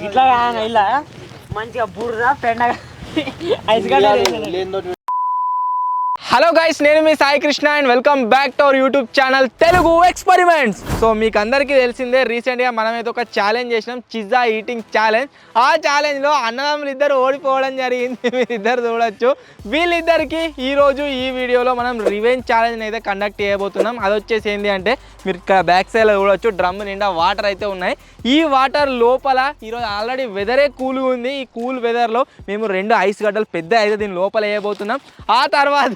ఇట్లా ఇలా మంచిగా బుర్ర పెండగా ఐస్ గడ్డ. హలో గైస్, నేను మీ Sai Krishna and welcome back to our YouTube channel Telugu experiments. So మీకు అందరికీ తెలిసిందే, రీసెంట్గా మనమైతే ఒక ఛాలెంజ్ చేసినాం, పిజ్జా ఈటింగ్ ఛాలెంజ్. ఆ ఛాలెంజ్లో అన్నదమ్ములు ఇద్దరు ఓడిపోవడం జరిగింది. మీరిద్దరు చూడొచ్చు. వీళ్ళిద్దరికి ఈరోజు ఈ వీడియోలో మనం రివెంజ్ ఛాలెంజ్ అయితే కండక్ట్ చేయబోతున్నాం. అది వచ్చేసి ఏంటి అంటే, మీరు ఇక్కడ బ్యాక్ సైడ్లో చూడొచ్చు, డ్రమ్ నిండా వాటర్ అయితే ఉన్నాయి. ఈ వాటర్ లోపల ఈరోజు ఆల్రెడీ వెదరే కూల్గా ఉంది. ఈ కూల్ వెదర్లో మేము 2 ఐస్ గడ్డలు పెద్ద అయితే దీని లోపల వేయబోతున్నాం. ఆ తర్వాత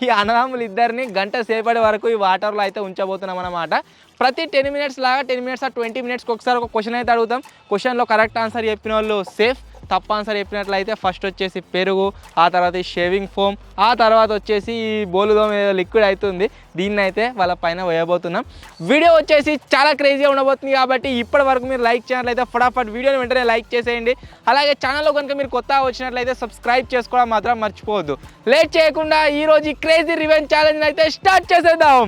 ఈ అన్నదమ్ములు ఇద్దరిని గంట సేపటి వరకు ఈ వాటర్లో అయితే ఉంచబోతున్నాం అన్నమాట. ప్రతి 10 మినిట్స్ లాగా 10 మినిట్స్ ఆ 20 మినిట్స్కి ఒకసారి ఒక క్వశ్చన్ అయితే అడుగుతాం. క్వశ్చన్లో కరెక్ట్ ఆన్సర్ చెప్పిన వాళ్ళు సేఫ్, తప్పు ఆన్సర్ చెప్పినట్లయితే ఫస్ట్ వచ్చేసి పెరుగు, ఆ తర్వాత ఈ షేవింగ్ ఫోమ్, ఆ తర్వాత వచ్చేసి ఈ బోలుదోమ ఏదో లిక్విడ్ అవుతుంది, దీన్ని అయితే వాళ్ళ పైన వేయబోతున్నాం. వీడియో వచ్చేసి చాలా క్రేజీగా ఉండబోతుంది. కాబట్టి ఇప్పటి వరకు మీరు లైక్ చేయాలైతే ఫటాఫట్ వీడియోని వెంటనే లైక్ చేసేయండి. అలాగే ఛానల్లో కనుక మీరు కొత్తగా వచ్చినట్లయితే సబ్స్క్రైబ్ చేసుకోవడం మాత్రం మర్చిపోవద్దు. లేట్ చేయకుండా ఈరోజు ఈ క్రేజీ రివెంజ్ ఛాలెంజ్ అయితే స్టార్ట్ చేసేద్దాం.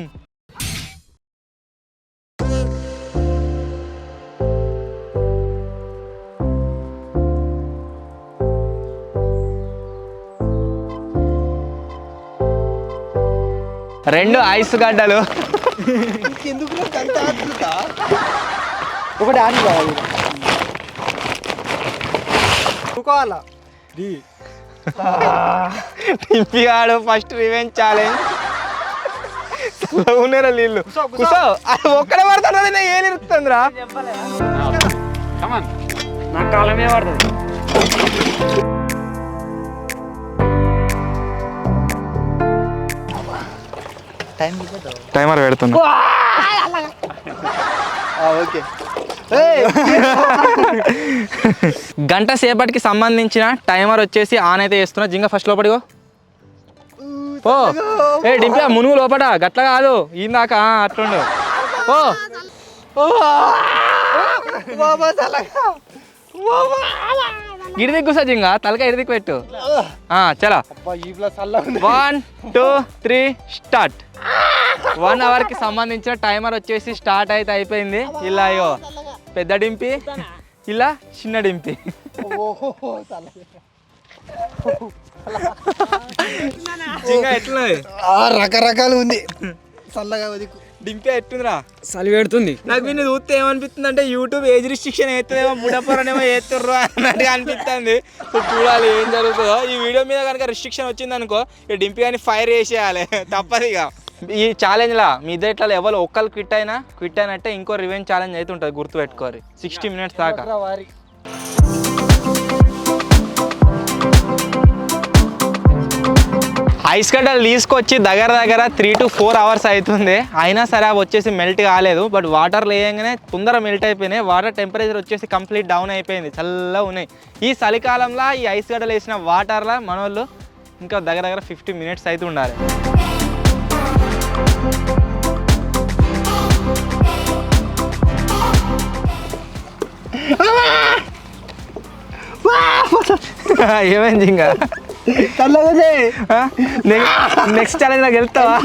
రెండు ఐస్ గడ్డలు ఒకటి ఆడి కావాలి టిప్పిగాడు ఫస్ట్ రివెంజ్ ఛాలెంజ్. ఉన్నారా నీళ్ళు కుసో, అది ఒక్కడే పడుతుంది, నేను ఏం ఇరుకుతుందిరా. నా కాలమే పడుతుంది. టైమర్ పెడుతున్నా. ఓకే, గంట సేపటికి సంబంధించిన టైమర్ వచ్చేసి ఆన్ అయితే చేస్తున్నా. జింగ ఫస్ట్ లోపడిగో. ఓ ఏ డింపి, మునుగు లోపట గట్ల కాదు, ఇందాక అట్లుండు. ఓ ఇడిదికి కూసా జింగ, తలక ఇడిదికి పెట్టు. చలో 1 2 3 స్టార్ట్. 1 అవర్కి సంబంధించిన టైమర్ వచ్చేసి స్టార్ట్ అయితే అయిపోయింది. ఇలా అయ్యో పెద్ద డింపి, ఇలా చిన్న డింపి. ఎట్లున్నది? రకరకాలు ఉంది. చల్లగా డింపి ఎట్లుందిరా? చలి పెడుతుంది. నాకు మీరు చూస్తే ఏమనిపిస్తుంది అంటే, యూట్యూబ్ ఏజ్ రిస్ట్రిక్షన్ అవుతుందేమో, బుడపరనేమో వేస్తుర్రు అన్నట్టుగా అనిపిస్తుంది. చూడాలి ఏం జరుగుతుందో. ఈ వీడియో మీద కనుక రిస్ట్రిక్షన్ వచ్చింది అనుకో, ఈ డింపి కానీ ఫైర్ చేసేయాలి తప్పదు. ఇక ఈ ఛాలెంజ్లా మీ ఇద్దరు ఎవరు ఒక్కరు క్విట్ అయినట్టే ఇంకో రివెంజ్ ఛాలెంజ్ అయితే ఉంటుంది, గుర్తుపెట్టుకోరు. 60 మినిట్స్ దాకా. ఐస్ గడ్డలు తీసుకొచ్చి దగ్గర 3 to 4 అవర్స్ అవుతుంది. అయినా సరే అవి వచ్చేసి మెల్ట్ కాలేదు. బట్ వాటర్లో వేయగానే తొందర మెల్ట్ అయిపోయినాయి. వాటర్ టెంపరేచర్ వచ్చేసి కంప్లీట్ డౌన్ అయిపోయింది, చల్లగా ఉన్నాయి. ఈ చలికాలంలో ఈ ఐస్ గడ్డలు వేసిన వాటర్లో మనోళ్ళు ఇంకా దగ్గర 50 మినిట్స్ అయితే ఉండాలి. ఏమైంది ఇంకా? నెక్స్ట్ ఛాలెంజ్ నాకు గెలుస్తావా?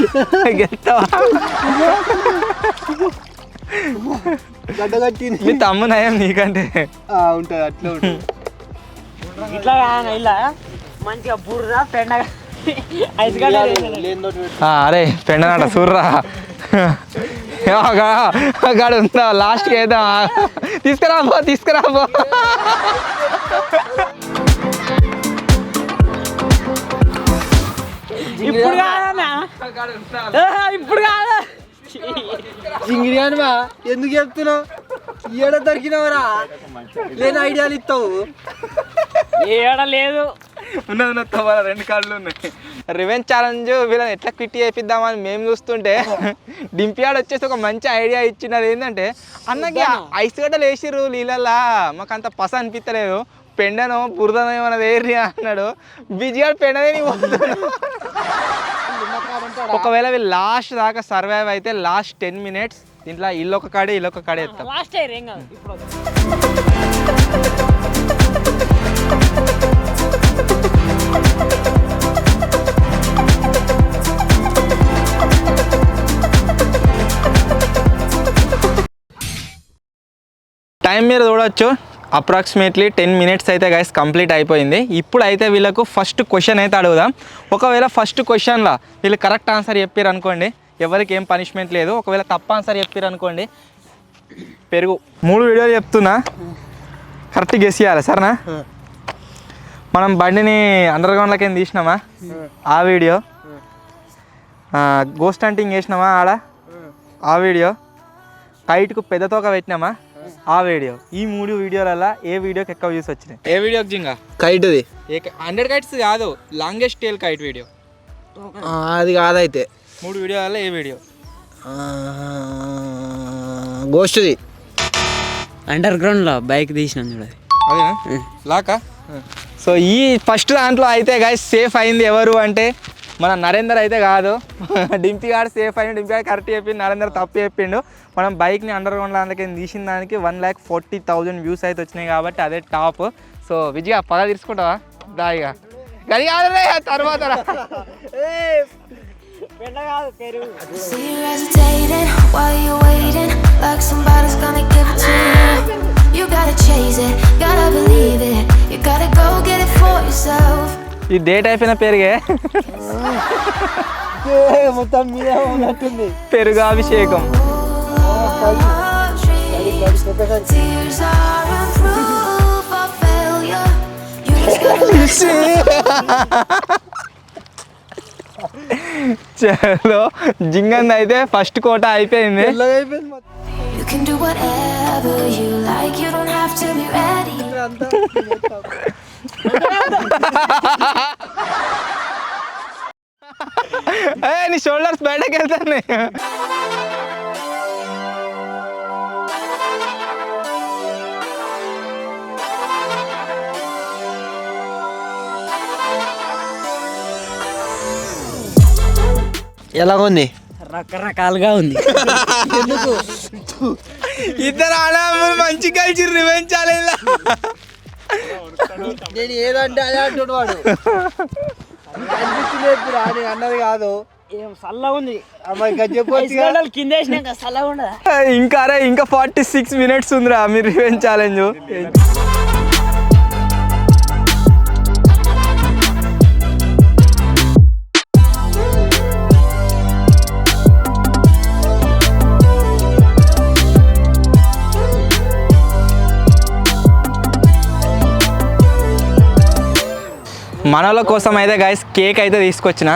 మీ తమ్ము నయం నీకంటే ఉంటుంది, అట్లా ఉంటుంది. ఇట్లా ఇలా మంచిగా బుర్ర పెండగా ఐస్ గడ్డ. అరే పెండనట సూర్రా గాడు ఉందా? లాస్ట్కి వేద్దాం. తీసుకురాబో. ఇప్పుడు కాదన్నా, ఇప్పుడు కాదా జింగిరియానివా? ఎందుకు చెప్తున్నావు? ఏడ దొరికినవరా? లేని ఐడియాలు ఇస్తావు. ఏడ లేదు, ఉన్నది 2 కాళ్ళు ఉన్నాయి. రివెంజ్ ఛాలెంజ్ వీళ్ళని ఎట్లా క్విట్ చేపిద్దామని మేము చూస్తుంటే, డింపియాడ్ వచ్చేసి ఒక మంచి ఐడియా ఇచ్చినది. ఏంటంటే, అన్నకి ఐస్ గడ్డలు వేసిర్రు నీళ్ళల్లా, మాకు అంత పస అనిపించలేదు, పెండను బురదను ఏమన్నా వేర్రి అన్నాడు. బిజిగాడు పెండనే ఒకవేళ వీళ్ళు లాస్ట్ దాకా సర్వైవ్ అయితే లాస్ట్ 10 మినిట్స్ దీంట్లో ఇల్లొక కాడే ఎత్తాం. టైం మీరు చూడవచ్చు అప్రాక్సిమేట్లీ 10 minutes అయితే గైస్ కంప్లీట్ అయిపోయింది. ఇప్పుడు అయితే వీళ్ళకు ఫస్ట్ క్వశ్చన్ అయితే అడుగుదాం. ఒకవేళ ఫస్ట్ క్వశ్చన్లో వీళ్ళు కరెక్ట్ ఆన్సర్ చెప్పారు అనుకోండి, ఎవరికి ఏం పనిష్మెంట్ లేదు. ఒకవేళ తప్పు ఆన్సర్ చెప్పారు అనుకోండి, పెరుగు. 3 వీడియోలు చెప్తున్నా, కరెక్ట్ గెస్ చేయాలి సరేనా? మనం బండిని అండర్గ్రౌండ్లోకి తీసినామా ఆ వీడియో, గోస్ట్ హంటింగ్ చేసినామా ఆడ ఆ వీడియో, కైట్కు పెద్ద తోక పెట్టినామా ఆ వీడియో. ఈ 3 వీడియోలలో ఏ వీడియోకి ఎక్కువ వ్యూస్ వచ్చినాయి? ఏ వీడియోకి జింగా? కైట్ది 100 కైట్స్ కాదు, లాంగెస్ట్ టేల్ కైట్ వీడియో. అది కాదైతే 3 వీడియోలలో ఏ వీడియో? గోస్ట్ది అండర్ గ్రౌండ్లో బైక్ తీసినాం చూడది. అదేనా లాకా? సో ఈ ఫస్ట్ దాంట్లో అయితే గైస్ సేఫ్ అయింది ఎవరు అంటే మన నరేందర్ అయితే కాదు. డింపీ గారు సేఫ్ అయింది. డింపీ గారు కరెక్ట్ చెప్పిండు, నరేందర్ తప్పు చెప్పిండు. మనం బైక్ని అండర్ గ్రౌండ్ అందుకే తీసిన దానికి 1,40,000 వ్యూస్ అయితే వచ్చినాయి కాబట్టి అదే టాప్. సో విజయ పద తీసుకుంటావా? దాయిగా గది కాదు తర్వాత ఈ డేట్ అయిపోయిన పెరిగే మొత్తం మీద ఉన్నట్టుంది. పెరుగాభిషేకం. చలో జింగన్ అయితే ఫస్ట్ కోట అయిపోయింది. You can do whatever you like, you don't have to be ready. నీ షోల్డర్స్ బయటకు వెళ్తాను. ఎలా ఉంది? రకరకాలుగా ఉంది. ఎందుకు? ఇద్దరు ఆడవాళ్ళు మంచి కలిసి రివెంజ్ ఛాలెంజ్. నేను ఏదంటే అదే అంటుడు వాడు. అనిపించింది అన్నది కాదు. ఏం చల్లగా ఉంది. కింద చల్లగా ఉండదా? ఇంకా 46 minutes ఉందిరా మీ రివెంజ్ ఛాలెంజ్. మనల కోసం అయితే గైస్ కేక్ అయితే తీసుకొచ్చిన.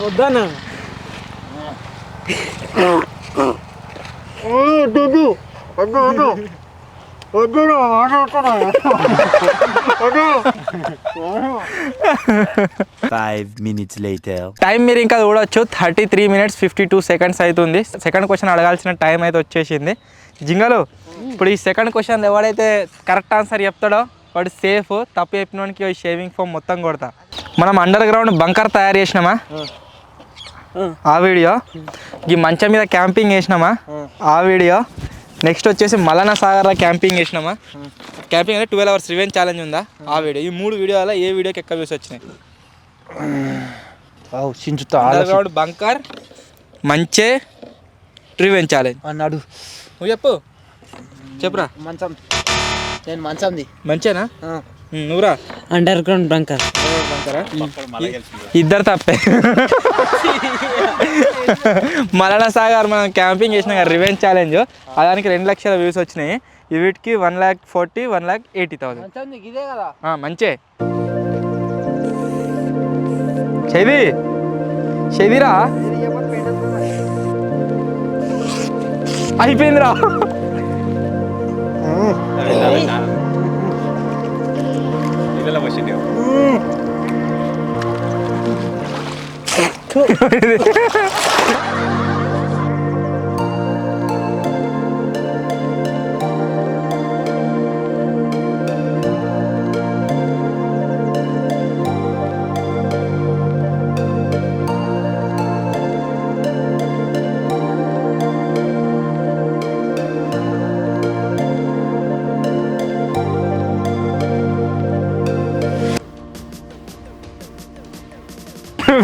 వద్దానా? టైం మీరు ఇంకా చూడవచ్చు 33 minutes 52 seconds అవుతుంది. సెకండ్ క్వశ్చన్ అడగాల్సిన టైం అయితే వచ్చేసింది. జింగలు ఇప్పుడు ఈ సెకండ్ క్వశ్చన్ ఎవడైతే కరెక్ట్ ఆన్సర్ చెప్తాడో వాడు సేఫ్. తప్పు చెప్పినోనికి షేవింగ్ ఫోమ్ మొత్తం కొడతా. మనం అండర్ గ్రౌండ్ బంకర్ తయారు చేసినామా ఆ వీడియో, ఈ మంచం మీద క్యాంపింగ్ చేసినామా ఆ వీడియో, నెక్స్ట్ వచ్చేసి మలనా సాగర్లో క్యాంపింగ్ చేసినామా, క్యాంపింగ్ అంటే 12 hours రివెంజ్ ఛాలెంజ్ ఉందా ఆ వీడియో. ఈ 3 వీడియోలో ఏ వీడియోకి ఎక్కువ వ్యూస్ వచ్చినాయి? అండర్ గ్రౌండ్ బంకర్, మంచే, రివెంజ్ ఛాలెంజ్ అన్నాడు. నువ్వు చెప్పురా. మంచం. నేను మంచంది. మంచేనా? నువ్వురా. Under ground bunker. ఇద్దరు తప్పే. మలనా సాగర్ మనం క్యాంపింగ్ చేసినాం కదా రివెంజ్ ఛాలెంజ్, దానికి 2 లక్షల వ్యూస్ వచ్చినాయి. ఈ వీటికి 1,40,000 1,80,000. ఇదే కదా మంచే. చెదిరా అయిపోయిందిరా.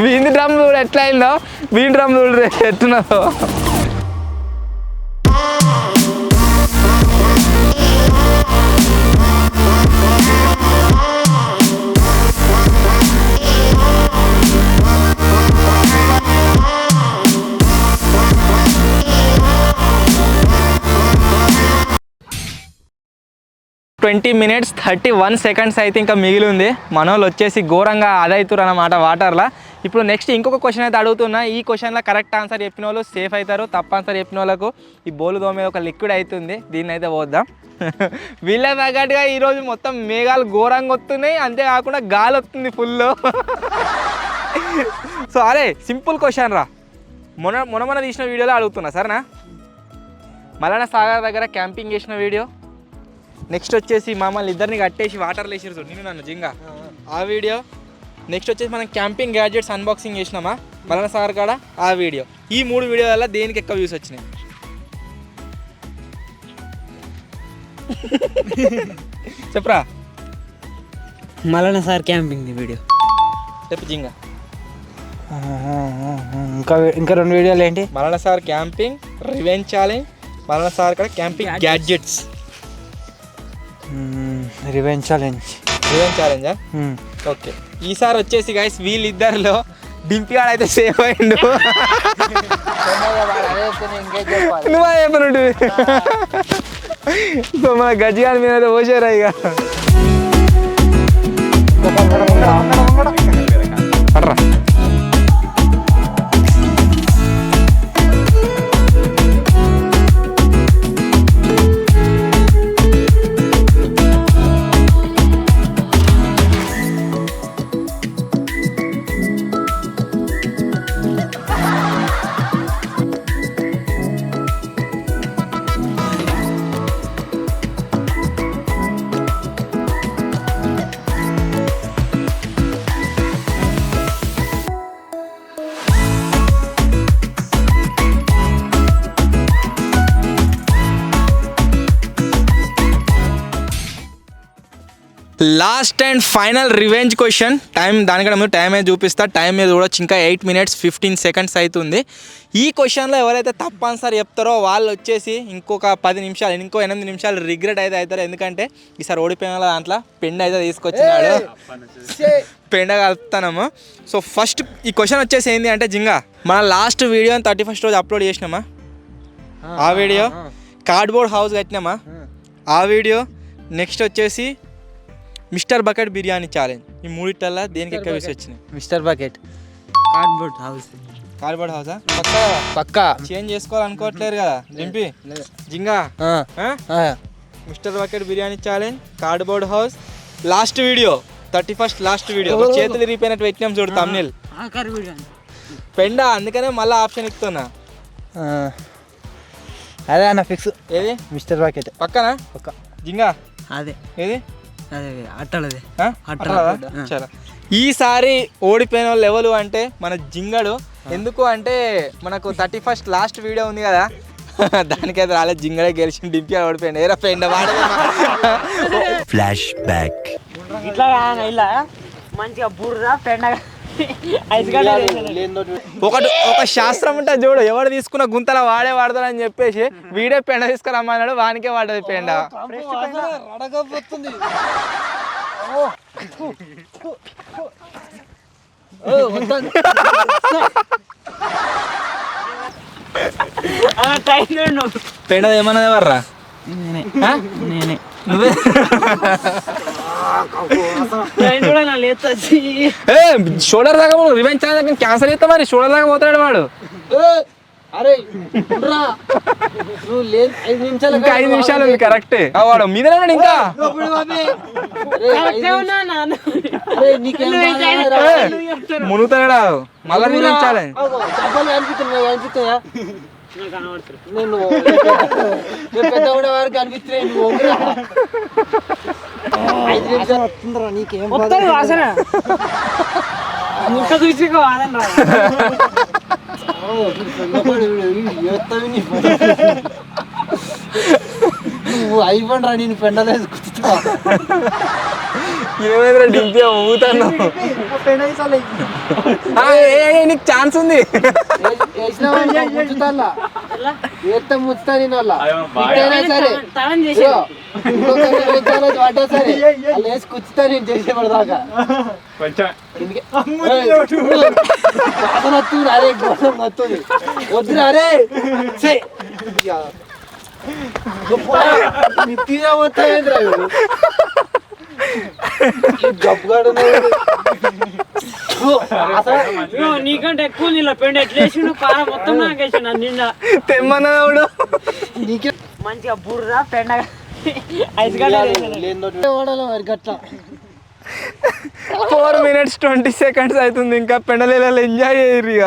వీంది డ్రమ్ ఎట్లా అయిందో వీన్ డ్రమ్ చూడరే ఎట్టున్నదో. ట్వంటీ మినిట్స్ 31 సెకండ్స్ అయితే ఇంకా మిగిలి ఉంది. మనోళ్ళు వచ్చేసి ఘోరంగా అదవుతారు అన్నమాట వాటర్లో. ఇప్పుడు నెక్స్ట్ ఇంకొక క్వశ్చన్ అయితే అడుగుతున్నా. ఈ క్వశ్చన్లో కరెక్ట్ ఆన్సర్ చెప్పిన వాళ్ళు సేఫ్ అవుతారు, తప్పు ఆన్సర్ చెప్పిన వాళ్ళకు ఈ బోలు దోమ ఒక లిక్విడ్ అవుతుంది, దీన్ని అయితే పోద్దాం. వీళ్ళ తగ్గట్టుగా ఈరోజు మొత్తం మేఘాలు ఘోరంగా వస్తున్నాయి, అంతేకాకుండా గాలి వస్తుంది ఫుల్. సో అరే సింపుల్ క్వశ్చన్ రా, మొన్న తీసిన వీడియోలో అడుగుతున్నా సరేనా. మల్లన్న సాగర్ దగ్గర క్యాంపింగ్ చేసిన వీడియో, నెక్స్ట్ వచ్చేసి మమ్మల్ని ఇద్దరిని కట్టేసి వాటర్లో వేసిరు నేను నన్ను జింగా ఆ వీడియో, నెక్స్ట్ వచ్చేసి మనం క్యాంపింగ్ గ్యాడ్జెట్స్ అన్బాక్సింగ్ చేసినామా మల్లన్న సాగర్ కాడ ఆ వీడియో. ఈ 3 వీడియోల దేనికి ఎక్కువ వ్యూస్ వచ్చినాయి చెప్పరా. మల్లన్న సార్ క్యాంపింగ్ వీడియో చెప్పు జింగా. ఇంకా 2 వీడియోలు ఏంటి? Mallanna Sagar camping revenge challenge, Mallanna Sagar కాడ క్యాంపింగ్ గ్యాడ్జెట్స్. రివెంజ్ ఛాలెంజా? ఓకే. ఈసారి వచ్చేసి గైస్ వీళ్ళిద్దరిలో డింపియాడ్ అయితే సేఫ్ అయిండు. నువ్వు చెప్పినట్టు సో మన గజ్జిగాని మీద అయితే పోసారా ఇక. పడరా last and final revenge question. దానికంటే ముందు టైం అయితే చూపిస్తా. టైం మీద చూడొచ్చు, ఇంకా 8 minutes 15 seconds అవుతుంది. ఈ క్వశ్చన్లో ఎవరైతే తప్పు ఆన్సర్ చెప్తారో వాళ్ళు వచ్చేసి ఇంకొక 10 నిమిషాలు, ఇంకో 8 నిమిషాలు రిగ్రెట్ అయితే అవుతారు. ఎందుకంటే ఈసారి ఓడిపోయిన దాంట్లో పెండ అయితే తీసుకొచ్చినాడు, పెండ కలుపుతాము. సో ఫస్ట్ ఈ క్వశ్చన్ వచ్చేసి ఏంటి అంటే జింగా, మన లాస్ట్ వీడియో 31st రోజు అప్లోడ్ చేసినామా ఆ వీడియో, కార్డ్బోర్డ్ హౌస్ కట్టినామా ఆ వీడియో, నెక్స్ట్ వచ్చేసి మిస్టర్ బకెట్ బిర్యానీ ఛాలెంజ్. ఈ 3 దేనికి ఎక్కువ వ్యూస్ వచ్చినాయి? Mister bucket. కార్డ్బోర్డ్ హౌసా? పక్కా చేంజ్ చేసుకోవాలనుకోవట్లేరు కదా జింపి జింగా. Mister bucket biryani challenge, cardboard house, last video 31st last video చేతులు తిరిగిపోయినట్టు పెట్టినాం చూడు తమ్ముల్ పెండ. అందుకనే మళ్ళీ ఆప్షన్ ఇస్తున్నా. అదే అన్న ఫిక్స్. ఏది? మిస్టర్ బకెట్ పక్కనా? పక్క జింగా. అదే ఏది? అట్టలదే. సరే ఈసారి ఓడిపోయిన వాళ్ళు ఎవరు అంటే మన జింగడు. ఎందుకు అంటే మనకు 31st లాస్ట్ వీడియో ఉంది కదా, దానికైతే రాలేదు, జింగడే గెలిచి డింపి ఓడిపోయింది. ఏరా పెండ వాడే. Flash back. ఇట్లా ఇలా మంచిగా బుర్ర పెండగా ఒక శాస్త్రం ఉంటుంది చూడు, ఎవడు తీసుకున్న గుంతల వాడే వాడతాడని చెప్పేసి వీడే పెండ తీసుకురమ్మన్నాడు, వానికే వాడది పెండ. పెండ ఏమన్నది ఎవర్రా? నేనే. నువ్వే షోల్డర్ దాకా రివెంజ్ ఛాలెంజ్ క్యాన్సల్ చేస్తా మరి. షోల్డర్ దాకా పోతాడు వాడు. అరే నువ్వు లేదు 5 నిమిషాలు, ఇంకా 5 నిమిషాలు ఉంది కరెక్టే. వాడు మీదనే ఉన్నాడు ఇంకా. మునుగుతాడా మళ్ళీ రివెంజ్ ఛాలెంజ్. నేను పెద్ద కూడా వారికి అనిపిస్తున్నాయి. నువ్వు 5 నిమిషాలు వస్తుందిరా నీకేం వాసన ముక్క చూసి వాదన రా. నువ్వు అయిపోండి రా, నేను పెండలేదు. ఏమైందిరా డింపి ఊతాను నీకు ఛాన్స్ ఉంది ముచ్చుతా నేను వాళ్ళ సరే పడ్డా సరే వాళ్ళు వేసి కూర్చుతా నేను చేసేపడదాకా అరే గోళం వస్తుంది వద్దురా అరే తీరా పోతాయేంద్రా గప్పుగాడు నీకంటే ఎక్కువ నీళ్ళ పెండు ఎట్లేసిండు కారం మొత్తం నాకేసిండు నిండా తెమ్మన్నాడు నీకే మంచిగా బుర్ర పెండగా వాడాలి మరి గట్లా 4 minutes 20 seconds అవుతుంది ఇంకా పెండలీలలో ఎంజాయ్ చేయరు ఇక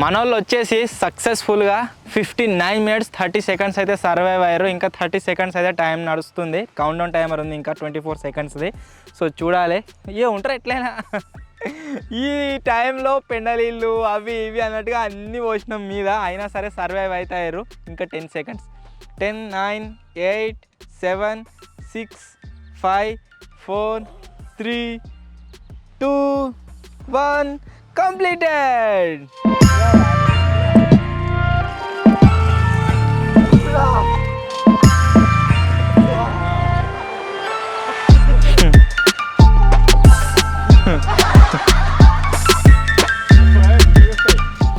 మనోళ్ళు వచ్చేసి సక్సెస్ఫుల్గా 59 minutes 30 seconds అయితే సర్వైవ్ అయ్యారు. ఇంకా 30 seconds అయితే టైం నడుస్తుంది. కౌంట్ డౌన్ టైమర్ ఉంది ఇంకా 24 secondsది. సో చూడాలి ఉంటారు ఎట్లయినా ఈ టైంలో పెండలీళ్ళు అవి ఇవి అన్నట్టుగా అన్నీ పోసినాం మీద అయినా సరే సర్వైవ్ అవుతారు. ఇంకా 10 seconds 10 9 8 7 6 5 4 3 2 1 completed.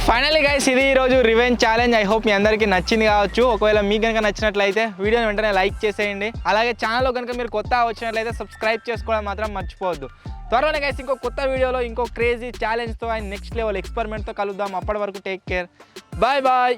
ఫైనలీ గైస్ ఇది ఈరోజు రివెంజ్ ఛాలెంజ్. ఐ హోప్ మీ అందరికీ నచ్చింది కావచ్చు. ఒకవేళ మీకు కనుక నచ్చినట్లయితే వీడియోని వెంటనే లైక్ చేసేయండి. అలాగే ఛానల్లో కనుక మీరు కొత్త వచ్చినట్లయితే సబ్స్క్రైబ్ చేసుకోవడం మాత్రం మర్చిపోవద్దు. త్వరలోనే గైస్ ఇంకో కొత్త వీడియోలో ఇంకో క్రేజీ ఛాలెంజ్తో అండ్ నెక్స్ట్ లెవెల్ ఎక్స్పెరిమెంట్తో కలుద్దాం. అప్పటి వరకు టేక్ కేర్, బాయ్ బాయ్.